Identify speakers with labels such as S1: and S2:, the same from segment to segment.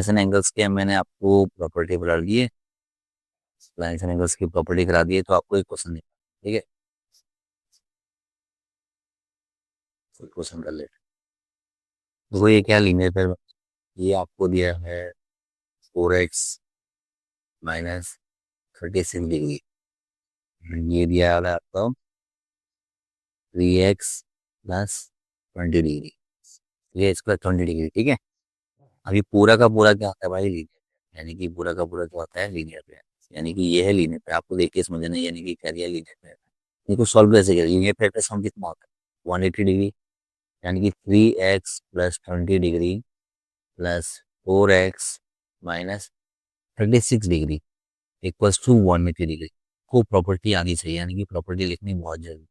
S1: And angles के मैंने आपको प्रॉपर्टी बता दी है, लाइन्स एंड एंगल्स की प्रॉपर्टी करा दी है, तो आपको एक क्वेश्चन देना, ठीक है। कोई क्वेश्चन कर लेते हैं। देखो ये क्या लीनियर पेयर, ये आपको दिया है 4x माइनस 36 डिग्री, ये दिया है आपको 3x plus 20 degree, 3x plus 20 degree, ठीक है। अभी पूरा का पूरा क्या होता है भाई, लीनियर, यानी कि पूरा का पूरा क्या होता है, लीनियर पेयर। यानी कि ये है लीनियर पेयर, आपको देख के समझना, यानी कि क्या दिया लीनियर पेयर। इनको सॉल्व कैसे करें, लीनियर पेयर का सम कितना होता है 180 डिग्री, यानी कि 3x plus 20 degree plus 4x minus 36 degree equals to 180 degree. को प्रॉपर्टी आनी चाहिए, यानी कि प्रॉपर्टी लिखनी बहुत जरूरी है।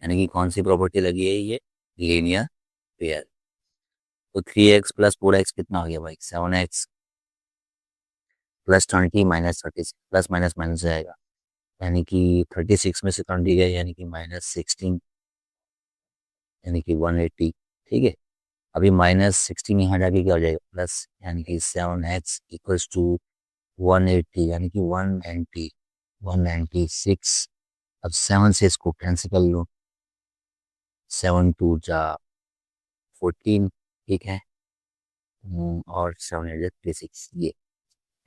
S1: यानी कि कौन सी प्रॉपर्टी लगी है, ये लीनियर पेयर। तो 3x प्लस 4x कितना हो गया भाई, 7x plus 20 minus 36, plus minus minus जाएगा, यानी कि 36 में से 20 गया, यानी कि -16, यानी कि 180, ठीक है। अभी -16 यहाँ जाके क्या हो जाएगा, प्लस, यानी कि 7x इक्वल्स टू 180, यानी कि 190, 196। अब 7 से इसको कैंसिल कर लो, 7 2 जा 14, ठीक है। और 7 8 36, ये,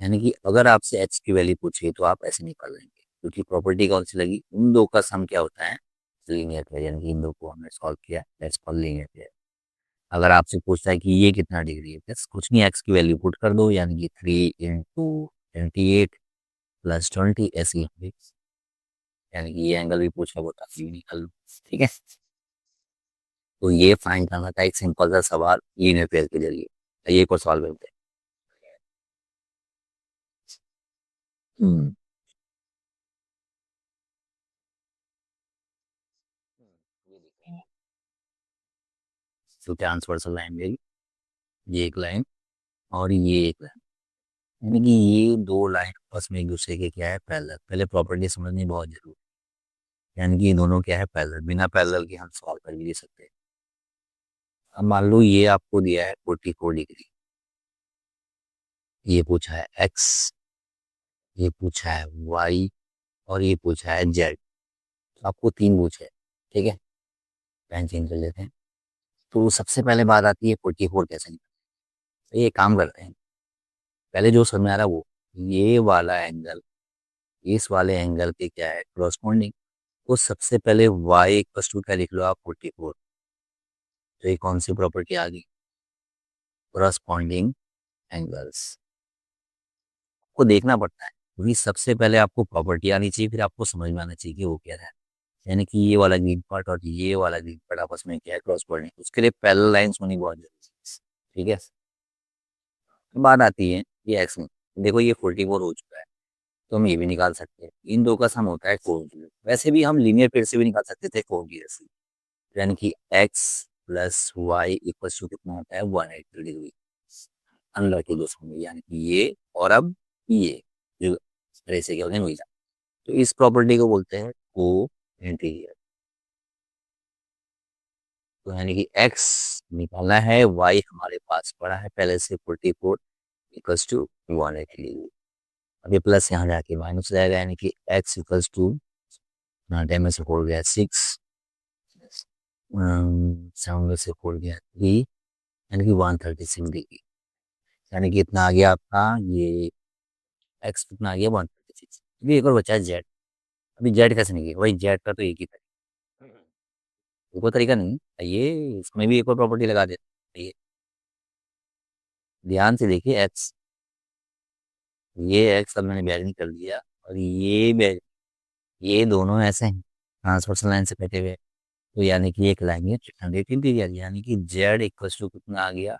S1: यानी कि अगर आपसे एच की वैल्यू पूछे तो आप ऐसे निकाल लेंगे, क्योंकि प्रॉपर्टी कौन सी लगी, उन दो का सम क्या होता है, लीनियर पेयर, यानी कि इन दो को हमने सॉल्व किया, लेट्स कॉल लीनियर पेयर। अगर आपसे पूछता है कि ये कितना डिग्री है, बस कुछ नहीं, एक्स की वैल्यू पुट कर दो, यानी कि 3 × 28 प्लस 20 ऐसी होगी, यानी कि ये एंगल भी पूछा होता है, निकाल लो, ठीक है। तो ये फाइंड करना था एक सिंपल सा सवाल लीनियर पेयर के जरिए, ये को सॉल्व करते हैं। ये देखिए, तो ट्रांसवर्सल लाइन मेरी, ये एक लाइन और ये एक लाइन, यानी कि ये दो लाइन आपस में एक दूसरे के क्या है, पैरेलल। पहले प्रॉपर्टी समझनी बहुत जरूरी है, यानी कि ये दोनों क्या है, पैरेलल, बिना पैरेलल के हम सॉल्व कर भी नहीं सकते। अब मान लो ये आपको दिया है 44 डिग्री, ये पूछा है एक्स, ये पूछा है वाई, और ये पूछा है जेड। तो आपको तीन पूछे हैं, ठीक है। पेन चेंज कर लेते हैं। तो सबसे पहले बात आती है 44 कैसे निकलता है। तो ये काम करते हैं, पहले जो समझ आ रहा है वो, ये वाला एंगल इस वाले एंगल के क्या है, क्रॉसपोंडिंग। तो सबसे पहले y इक्वल टू क्या लिख लो आप, 44। तो ये कौन सी प्रॉपर्टी आ गई, क्रॉसपोंडिंग एंगल्स। को देखना पड़ता है, क्योंकि सबसे पहले आपको प्रॉपर्टी आनी चाहिए, फिर आपको समझ में आना चाहिए कि वो क्या है। यानी कि ये वाला ग्रीन पार्ट और ये वाला ग्रीन पार्ट आपस में क्या है, क्रॉसपोंडिंग, उसके लिए पैरेलल लाइंस होनी बहुत जरूरी है, ठीक है। बात आती है ये एक्स में, देखो ये 44 हो चुका है, तो हम ये भी निकाल सकते हैं, इन दो का सम होता है कोण। वैसे भी हम लीनियर पेयर से भी निकाल सकते थे कोण की रेसिपी, यानी कि x plus y equal to कितना होता है, 180 डिग्री। अनलॉक दो होंगे, यानी कि ये और अब ये जो रेसे क्या होते हैं मिला, तो इस प्रॉपर्टी को बोलते हैं को इंटीरियर। तो यानी कि x निकालना है, y हमारे पास पड़ा है पहले से 44 इक्वल्स टू 180 डिग्री। अब ये प्लस यहाँ जाके माइनस हो जाएगा, यानी कि x इक्वल्स टू 10 में से 4 गया 6, 7 में से 4 गया 3, यानी कि 136 डिग्री। यानी कि इतना आ गया आपका, ये एक्स कितना आ गया, 136। अभी एक और बचा है जेड। अभी जेड कैसे निकलेगा भाई, जेड का तो एक ही तरीका, एक और तरीका नहीं है, ये इसमें भी एक और प्रॉपर्टी लगा देते हैं। ये ध्यान से देखिए, एक्स, ये एक्स अब मैंने बैरिंग कर दिया, और ये बैरिंग, ये दोनों ऐसे हैं ट्रांसवर्सल लाइन से कटे हुए हैं। तो यानी कि एक लाइन है 180 डिग्री, यानी कि जेड इक्वल टू कितना आ गया,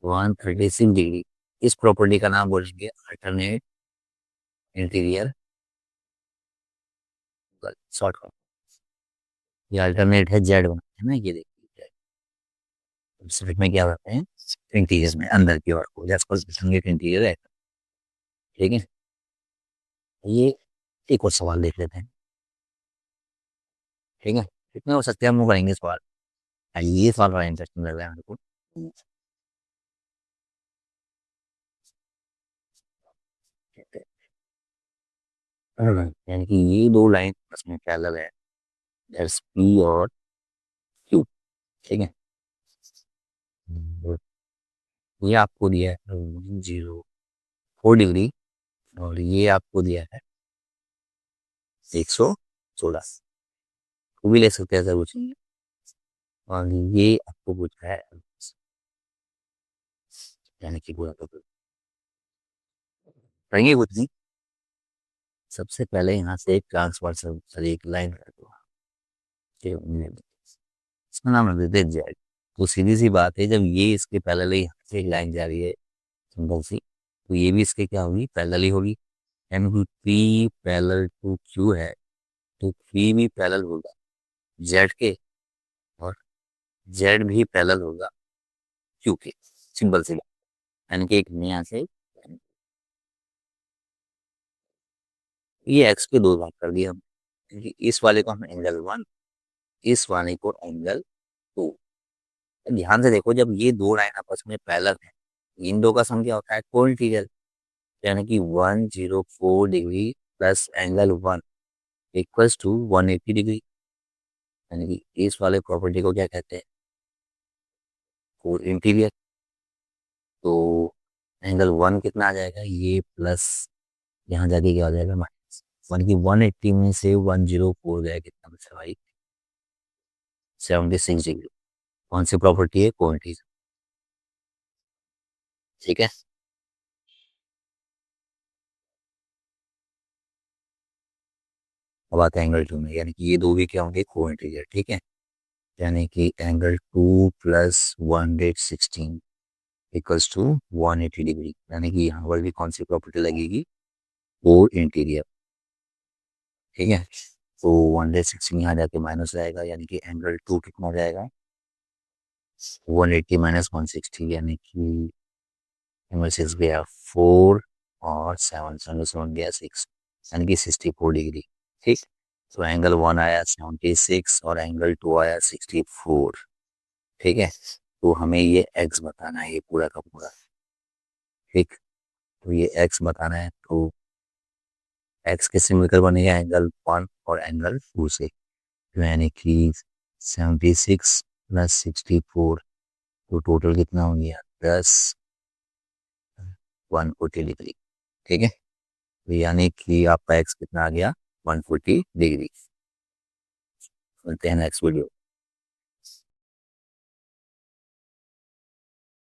S1: 136 डिग्री। इस प्रॉपर्टी का नाम बोलेंगे अल्टरनेट इंटीरियर, शॉर्ट फॉर्म। ये अल्टरनेट है जेड वन, है ना, ये देखिए सिर्फ में क्या करते हैं, इंटीरियर में अंदर की ओर को जैसे इंटीरियर है, ठीक है। ये एक और सवाल देख लेते हैं, ठीक है। कितने हो सकते हैं हम लोग करेंगे सवाल। ये सवाल बड़ा इंटरेस्टिंग लग रहा है मेरे को। कहते हैं, यानी कि ये दो लाइन आपस में पैरेलल है, दैट्स पी और क्यू। ठीक है, ये आपको दिया है 104 डिग्री और ये आपको दिया है 116, वो भी ले सकते हैं, जरूर चाहिए। और ये आपको पूछा है यानी कि पूरा करेंगे कुछ नहीं, सबसे पहले यहाँ से एक ट्रांसवर्सल एक लाइन कर दो, इसका नाम रख देते हैं जेड। तो सीधी सी बात है, जब ये इसके पैरेलल ही यहाँ से एक लाइन जा रही है सिंपल सी, तो ये भी इसके क्या होगी, पैरेलल ही होगी। यानी पी पैरेलल टू क्यू है, तो पी भी पैरेलल होगा जेड के, और जेड भी पैरेलल होगा क्यू के। सिंपल सी बात, यानी कि एक नया से ये एक्स के दो भाग कर दिए हम, क्योंकि इस वाले को हम एंगल वन, इस वाले को एंगल टू। ध्यान से देखो, जब ये दो लाइन आपस में पैरेलल है, इन दो का सम क्या होता है, कोण इंटीग्रल, यानी कि 104 degree plus angle one equals to 180 degree. यानी कि इस वाले प्रॉपर्टी को क्या कहते हैं, कोण इंटीरियर। तो एंगल वन कितना आ जाएगा, ये प्लस यहाँ जाके क्या हो जाएगा माइनस वन, की 180 में से 104 गया, कितना बचा भाई, 76 डिग्री। कौन सी प्रॉपर्टी है, कोण इंटीरियर। ठीक है, अब आते हैं एंगल टू में, यानी कि ये दो भी क्या होंगे, कोण इंटीरियर। ठीक है, यानी कि angle two plus 116 equals to 180 degree. यानी कि यहाँ पर भी कौन सी प्रॉपर्टी लगेगी, कोण इंटीरियर। ठीक है, तो 116 यहाँ जाके माइनस रहेगा, यानी कि एंगल टू कितना हो जाएगा, 180 माइनस 160, यानी कि एंगल सिक्स गया 4 और 7 गया 6, यानी कि 64 डिग्री। ठीक, तो एंगल वन आया 76 और एंगल टू आया 64। ठीक है, तो हमें ये एक्स बताना है, ये पूरा का पूरा। ठीक, तो ये एक्स बताना है, तो एक्स किससे मिलकर बनेगा, एंगल वन और एंगल टू से, तो यानी कि 76 प्लस 64, तो टोटल कितना हो गया, प्लस 140 डिग्री। ठीक है, तो यानी कि आपका एक्स कितना आ गया, 140 डिग्री। मिलते हैं नेक्स्ट वीडियो।